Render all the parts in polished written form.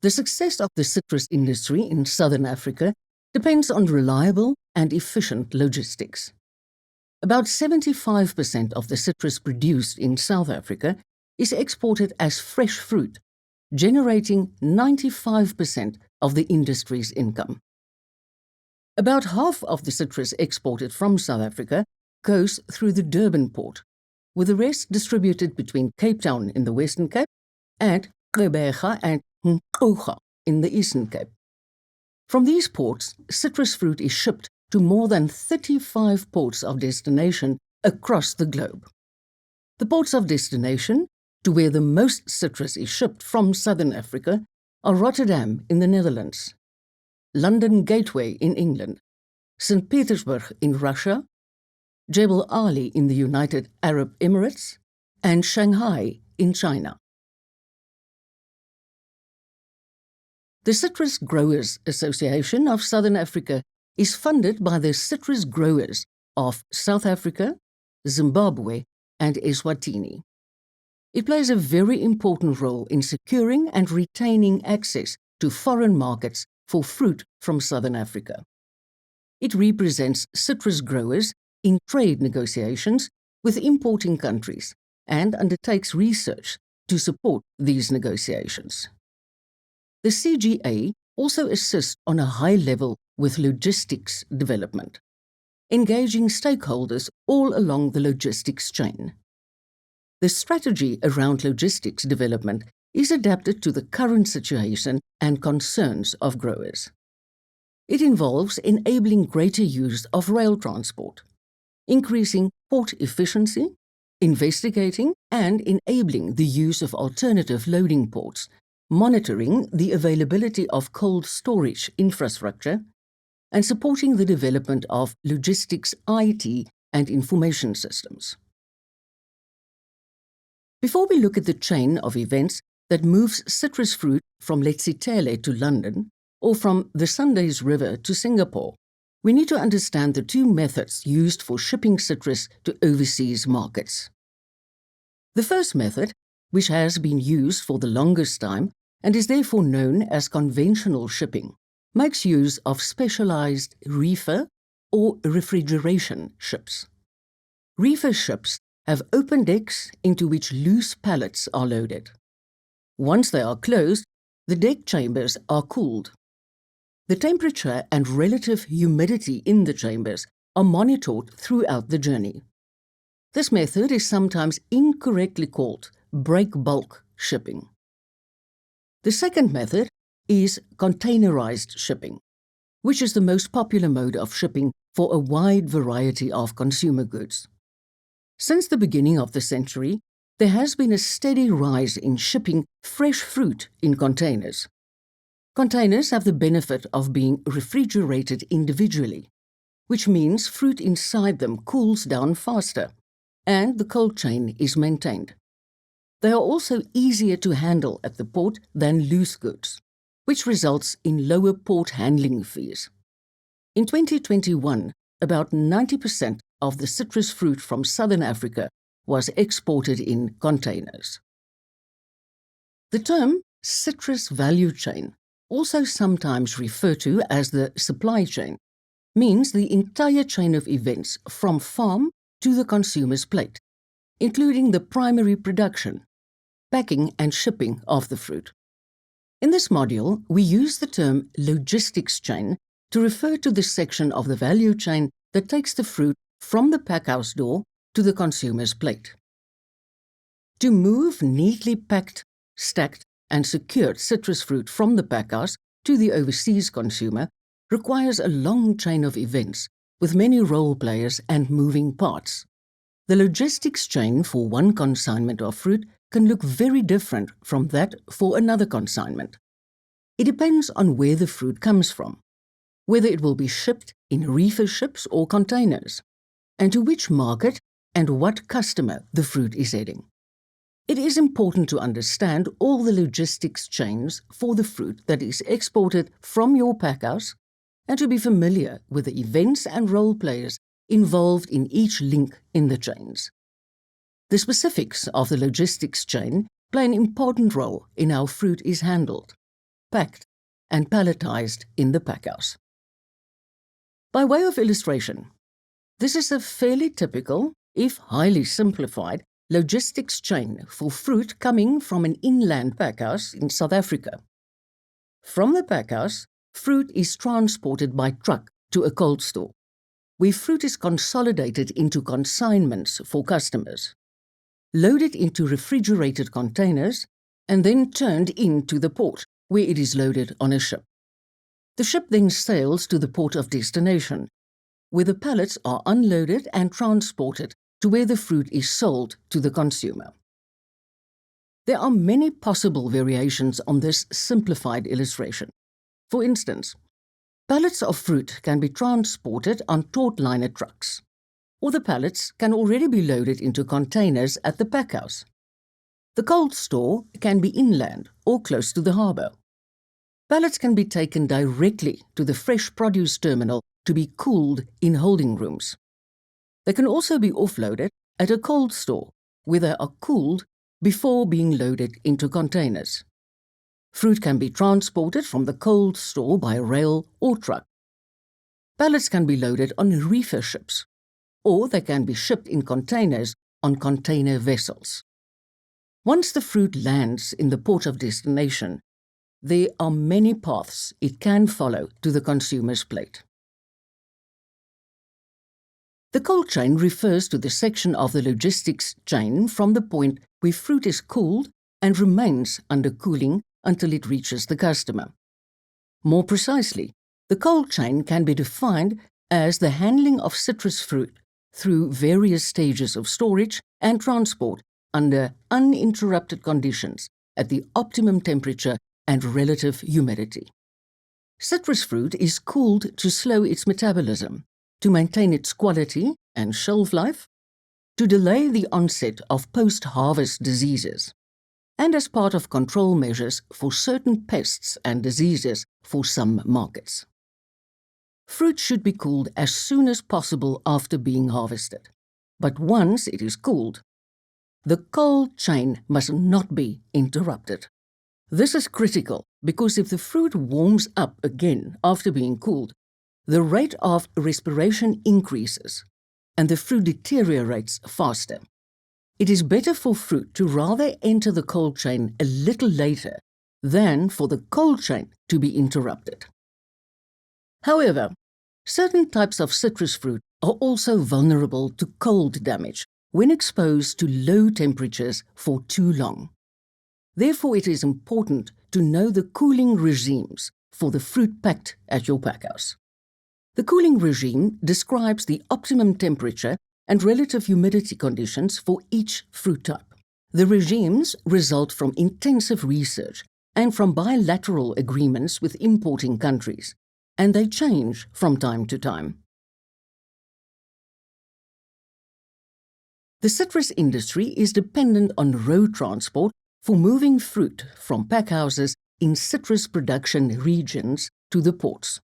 The success of the citrus industry in southern Africa depends on reliable and efficient logistics. About 75% of the citrus produced in South Africa is exported as fresh fruit, generating 95% of the industry's income. About half of the citrus exported from South Africa goes through the Durban port, with the rest distributed between Cape Town in the Western Cape and Gqeberha and Ngqura in the Eastern Cape. From these ports, citrus fruit is shipped to more than 35 ports of destination across the globe. The ports of destination, to where the most citrus is shipped from southern Africa, are Rotterdam in the Netherlands, London Gateway in England, St. Petersburg in Russia, Jebel in the United Arab Emirates, and Shanghai in China. The Citrus Growers Association of Southern Africa is funded by the citrus growers of South Africa, Zimbabwe, and Eswatini. It plays a very important role in securing and retaining access to foreign markets for fruit from Southern Africa. It represents citrus growers in trade negotiations with importing countries and undertakes research to support these negotiations. The CGA also assists on a high level with logistics development, engaging stakeholders all along the logistics chain. The strategy around logistics development is adapted to the current situation and concerns of growers. It involves enabling greater use of rail transport, increasing port efficiency, investigating and enabling the use of alternative loading ports, monitoring the availability of cold storage infrastructure, and supporting the development of logistics IT and information systems. Before we look at the chain of events that moves citrus fruit from Letsitele to London or from the Sundays River to Singapore, we need to understand the two methods used for shipping citrus to overseas markets. The first method, which has been used for the longest time and is therefore known as conventional shipping, makes use of specialized reefer or refrigeration ships. Reefer ships have open decks into which loose pallets are loaded. Once they are closed, the deck chambers are cooled. The temperature and relative humidity in the chambers are monitored throughout the journey. This method is sometimes incorrectly called break bulk shipping. The second method is containerized shipping, which is the most popular mode of shipping for a wide variety of consumer goods. Since the beginning of the century, there has been a steady rise in shipping fresh fruit in containers. Containers have the benefit of being refrigerated individually, which means fruit inside them cools down faster, and the cold chain is maintained. They are also easier to handle at the port than loose goods, which results in lower port handling fees. In 2021, about 90% of the citrus fruit from southern Africa was exported in containers. The term citrus value chain, also sometimes referred to as the supply chain, means the entire chain of events from farm to the consumer's plate, including the primary production, packing and shipping of the fruit. In this module, we use the term logistics chain to refer to the section of the value chain that takes the fruit from the packhouse door to the consumer's plate. To move neatly packed, stacked, and secured citrus fruit from the packhouse to the overseas consumer requires a long chain of events with many role players and moving parts. The logistics chain for one consignment of fruit can look very different from that for another consignment. It depends on where the fruit comes from, whether it will be shipped in reefer ships or containers, and to which market and what customer the fruit is heading. It is important to understand all the logistics chains for the fruit that is exported from your packhouse and to be familiar with the events and role players involved in each link in the chains. The specifics of the logistics chain play an important role in how fruit is handled. packed, and palletized in the packhouse. By way of illustration, this is a fairly typical, if highly simplified, logistics chain for fruit coming from an inland packhouse in South Africa. From the packhouse, fruit is transported by truck to a cold store, where fruit is consolidated into consignments for customers, loaded into refrigerated containers, and then turned into the port, where it is loaded on a ship. The ship then sails to the port of destination, where the pallets are unloaded and transported to where the fruit is sold to the consumer. There are many possible variations on this simplified illustration. For instance, pallets of fruit can be transported on taut-liner trucks, or the pallets can already be loaded into containers at the packhouse. The cold store can be inland or close to the harbour. Pallets can be taken directly to the fresh produce terminal to be cooled in holding rooms. They can also be offloaded at a cold store, where they are cooled before being loaded into containers. Fruit can be transported from the cold store by rail or truck. Pallets can be loaded on reefer ships, or they can be shipped in containers on container vessels. Once the fruit lands in the port of destination, there are many paths it can follow to the consumer's plate. The cold chain refers to the section of the logistics chain from the point where fruit is cooled and remains under cooling until it reaches the customer. More precisely, the cold chain can be defined as the handling of citrus fruit through various stages of storage and transport under uninterrupted conditions at the optimum temperature and relative humidity. Citrus fruit is cooled to slow its metabolism, to maintain its quality and shelf life, to delay the onset of post-harvest diseases, and as part of control measures for certain pests and diseases for some markets. Fruit should be cooled as soon as possible after being harvested, but once it is cooled, the cold chain must not be interrupted. This is critical because if the fruit warms up again after being cooled, the rate of respiration increases and the fruit deteriorates faster. It is better for fruit to rather enter the cold chain a little later than for the cold chain to be interrupted. However, certain types of citrus fruit are also vulnerable to cold damage when exposed to low temperatures for too long. Therefore, it is important to know the cooling regimes for the fruit packed at your packhouse. The cooling regime describes the optimum temperature and relative humidity conditions for each fruit type. The regimes result from intensive research and from bilateral agreements with importing countries, and they change from time to time. The citrus industry is dependent on road transport for moving fruit from packhouses in citrus production regions to the ports.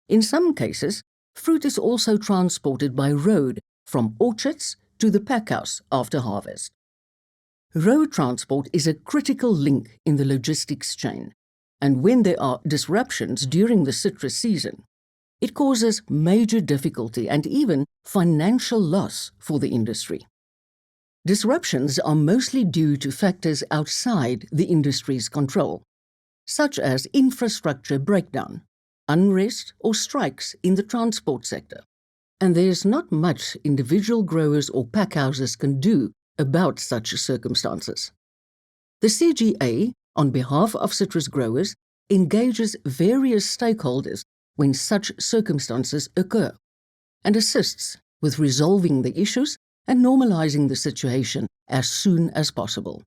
In some cases, fruit is also transported by road from orchards to the packhouse after harvest. Road transport is a critical link in the logistics chain, and when there are disruptions during the citrus season, it causes major difficulty and even financial loss for the industry. Disruptions are mostly due to factors outside the industry's control, such as infrastructure breakdown, unrest or strikes in the transport sector, and there is not much individual growers or packhouses can do about such circumstances. The CGA, on behalf of citrus growers, engages various stakeholders when such circumstances occur, and assists with resolving the issues and normalizing the situation as soon as possible.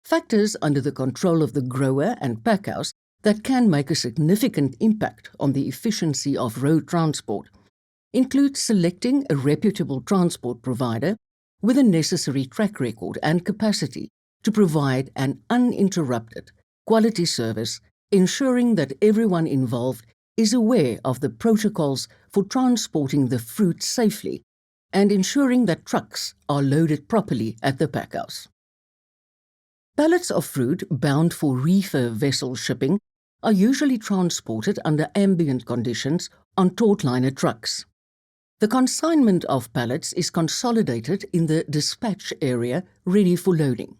Factors under the control of the grower and packhouse that can make a significant impact on the efficiency of road transport include selecting a reputable transport provider with a necessary track record and capacity to provide an uninterrupted, quality service, ensuring that everyone involved is aware of the protocols for transporting the fruit safely, and ensuring that trucks are loaded properly at the packhouse. Pallets of fruit bound for reefer vessel shipping are usually transported under ambient conditions on taut-liner trucks. The consignment of pallets is consolidated in the dispatch area ready for loading.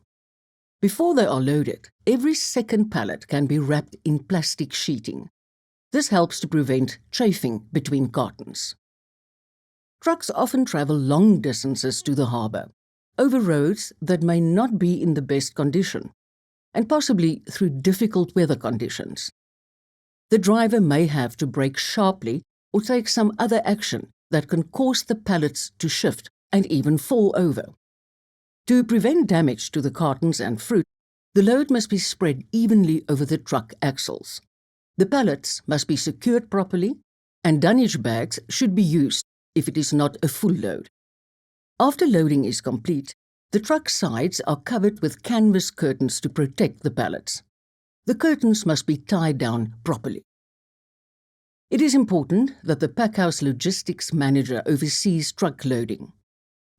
Before they are loaded, every second pallet can be wrapped in plastic sheeting. This helps to prevent chafing between cartons. Trucks often travel long distances to the harbour, over roads that may not be in the best condition, and possibly through difficult weather conditions. The driver may have to brake sharply or take some other action that can cause the pallets to shift and even fall over. To prevent damage to the cartons and fruit, the load must be spread evenly over the truck axles. The pallets must be secured properly, and dunnage bags should be used if it is not a full load. After loading is complete, the truck sides are covered with canvas curtains to protect the pallets. The curtains must be tied down properly. It is important that the packhouse logistics manager oversees truck loading.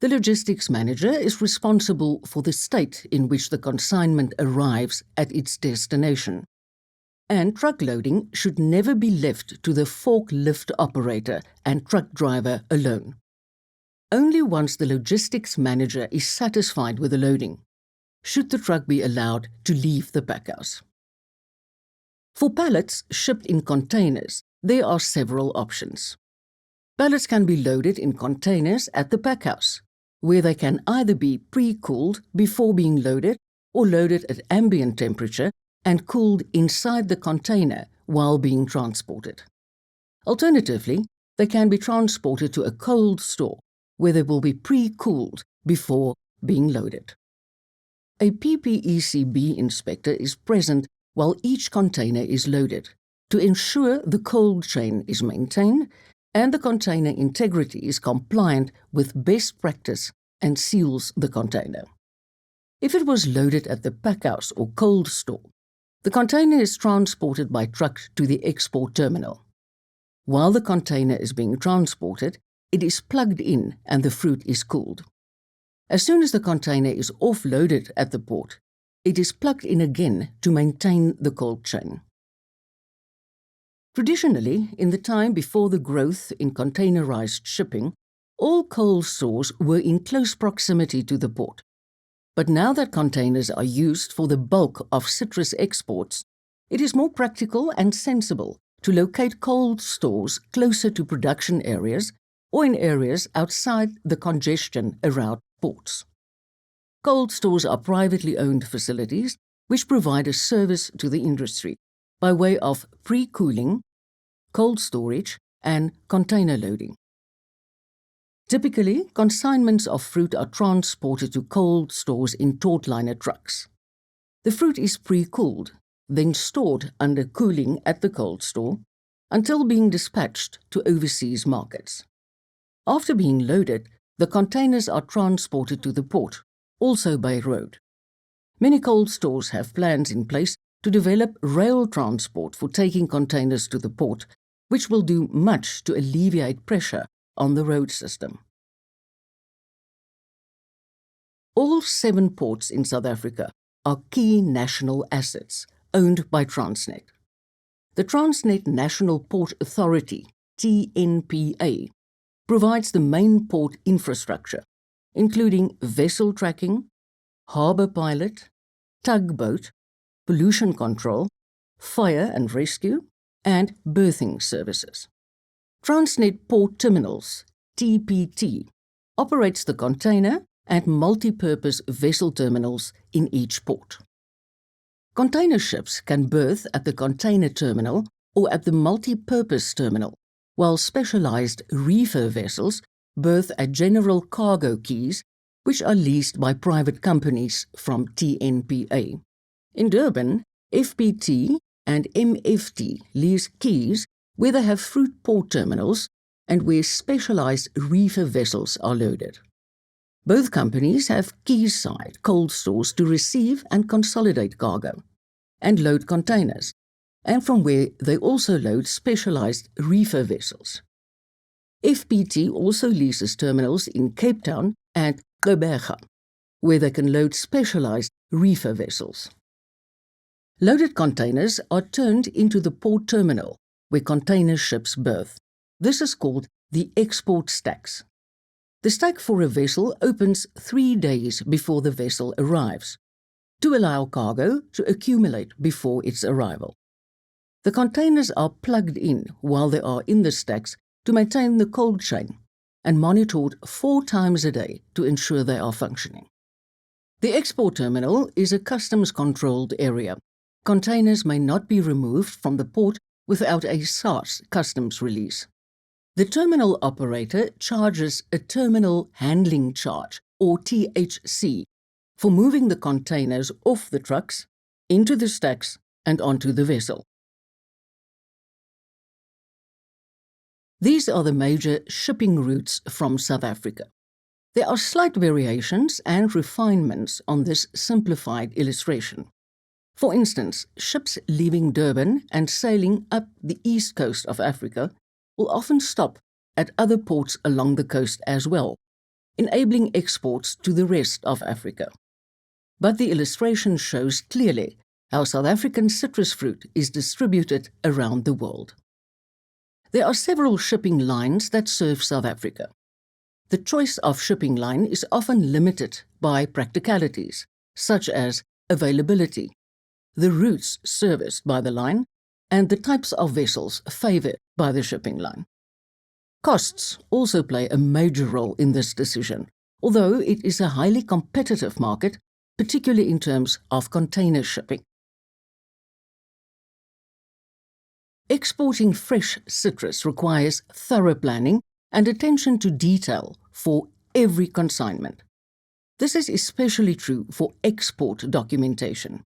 The logistics manager is responsible for the state in which the consignment arrives at its destination. And truck loading should never be left to the forklift operator and truck driver alone. Only once the logistics manager is satisfied with the loading should the truck be allowed to leave the packhouse. For pallets shipped in containers, there are several options. Pallets can be loaded in containers at the packhouse, where they can either be pre-cooled before being loaded or loaded at ambient temperature and cooled inside the container while being transported. Alternatively, they can be transported to a cold store where they will be pre-cooled before being loaded. A PPECB inspector is present while each container is loaded to ensure the cold chain is maintained and the container integrity is compliant with best practice and seals the container. If it was loaded at the packhouse or cold store, the container is transported by truck to the export terminal. While the container is being transported, it is plugged in and the fruit is cooled. As soon as the container is offloaded at the port, it is plugged in again to maintain the cold chain. Traditionally, in the time before the growth in containerized shipping, all cold stores were in close proximity to the port. But now that containers are used for the bulk of citrus exports, it is more practical and sensible to locate cold stores closer to production areas or in areas outside the congestion around ports. Cold stores are privately owned facilities which provide a service to the industry by way of pre-cooling, cold storage, and container loading. Typically, consignments of fruit are transported to cold stores in taut-liner trucks. The fruit is pre-cooled, then stored under cooling at the cold store until being dispatched to overseas markets. After being loaded, the containers are transported to the port, also by road. Many cold stores have plans in place to develop rail transport for taking containers to the port, which will do much to alleviate pressure on the road system. All 7 ports in South Africa are key national assets owned by Transnet. The Transnet National Port Authority, TNPA, provides the main port infrastructure, including vessel tracking, harbour pilot, tugboat, pollution control, fire and rescue, and berthing services. Transnet Port Terminals, TPT, operates the container and multi-purpose vessel terminals in each port. Container ships can berth at the container terminal or at the multi-purpose terminal, while specialized reefer vessels berth at general cargo quays, which are leased by private companies from TNPA. In Durban, FPT and MFT lease quays where they have fruit port terminals and where specialized reefer vessels are loaded. Both companies have quayside cold stores to receive and consolidate cargo and load containers, and from where they also load specialized reefer vessels. FPT also leases terminals in Cape Town and Gqeberha, where they can load specialized reefer vessels. Loaded containers are turned into the port terminal where container ships berth. This is called the export stacks. The stack for a vessel opens 3 days before the vessel arrives, to allow cargo to accumulate before its arrival. The containers are plugged in while they are in the stacks to maintain the cold chain and monitored 4 times a day to ensure they are functioning. The export terminal is a customs-controlled area. Containers may not be removed from the port without a SARS customs release. The terminal operator charges a terminal handling charge, or THC, for moving the containers off the trucks, into the stacks and onto the vessel. These are the major shipping routes from South Africa. There are slight variations and refinements on this simplified illustration. For instance, ships leaving Durban and sailing up the east coast of Africa will often stop at other ports along the coast as well, enabling exports to the rest of Africa. But the illustration shows clearly how South African citrus fruit is distributed around the world. There are several shipping lines that serve South Africa. The choice of shipping line is often limited by practicalities, such as availability, the routes serviced by the line, and the types of vessels favoured by the shipping line. Costs also play a major role in this decision, although it is a highly competitive market, particularly in terms of container shipping. Exporting fresh citrus requires thorough planning and attention to detail for every consignment. This is especially true for export documentation.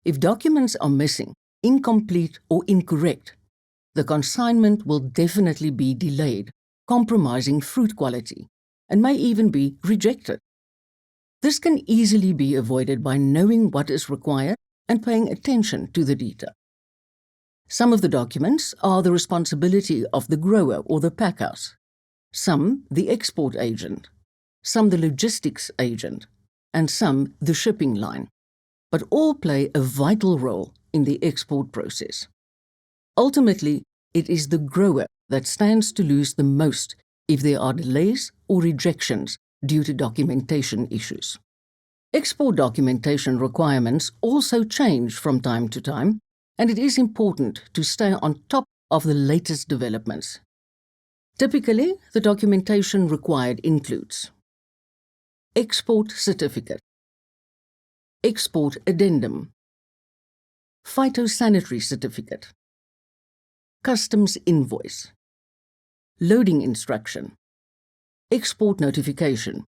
If documents are missing, incomplete or incorrect, the consignment will definitely be delayed, compromising fruit quality, and may even be rejected. This can easily be avoided by knowing what is required and paying attention to the detail. Some of the documents are the responsibility of the grower or the packhouse, some the export agent, some the logistics agent, and some the shipping line, but all play a vital role in the export process. Ultimately, it is the grower that stands to lose the most if there are delays or rejections due to documentation issues. Export documentation requirements also change from time to time, and it is important to stay on top of the latest developments. Typically, the documentation required includes export certificate, export addendum, phytosanitary certificate, customs invoice, loading instruction, export notification,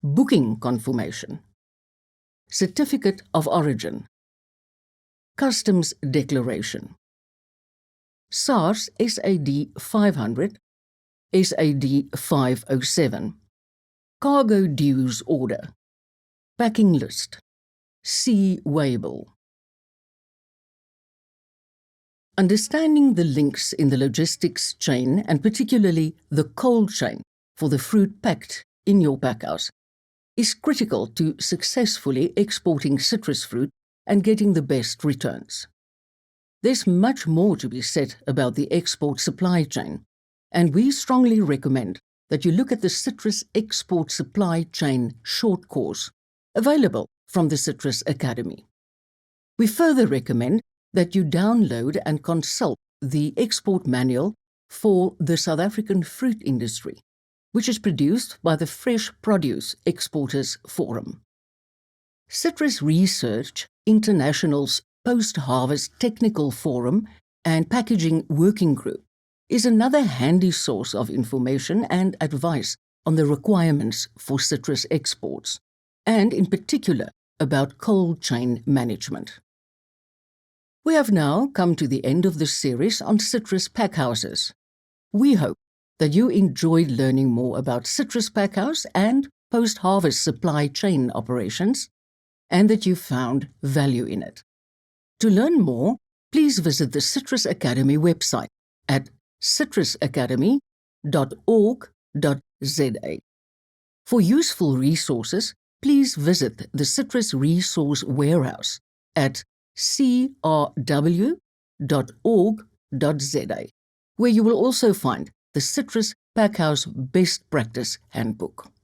booking confirmation, certificate of origin, customs declaration, SARS SAD 500, SAD 507, cargo dues order, packing list, sea waybill. Understanding the links in the logistics chain, and particularly the cold chain for the fruit packed in your packhouse, is critical to successfully exporting citrus fruit and getting the best returns. There's much more to be said about the export supply chain, and we strongly recommend that you look at the Citrus Export Supply Chain short course, available from the Citrus Academy. We further recommend that you download and consult the export manual for the South African fruit industry, which is produced by the Fresh Produce Exporters Forum. Citrus Research International's Post-Harvest Technical Forum and Packaging Working Group is another handy source of information and advice on the requirements for citrus exports, and in particular about cold chain management. We have now come to the end of this series on citrus packhouses. We hope that you enjoyed learning more about citrus packhouse and post-harvest supply chain operations, and that you found value in it. To learn more, please visit the Citrus Academy website at citrusacademy.org.za. For useful resources, please visit the Citrus Resource Warehouse at crw.org.za, where you will also find the Citrus Packhouse Best Practice Handbook.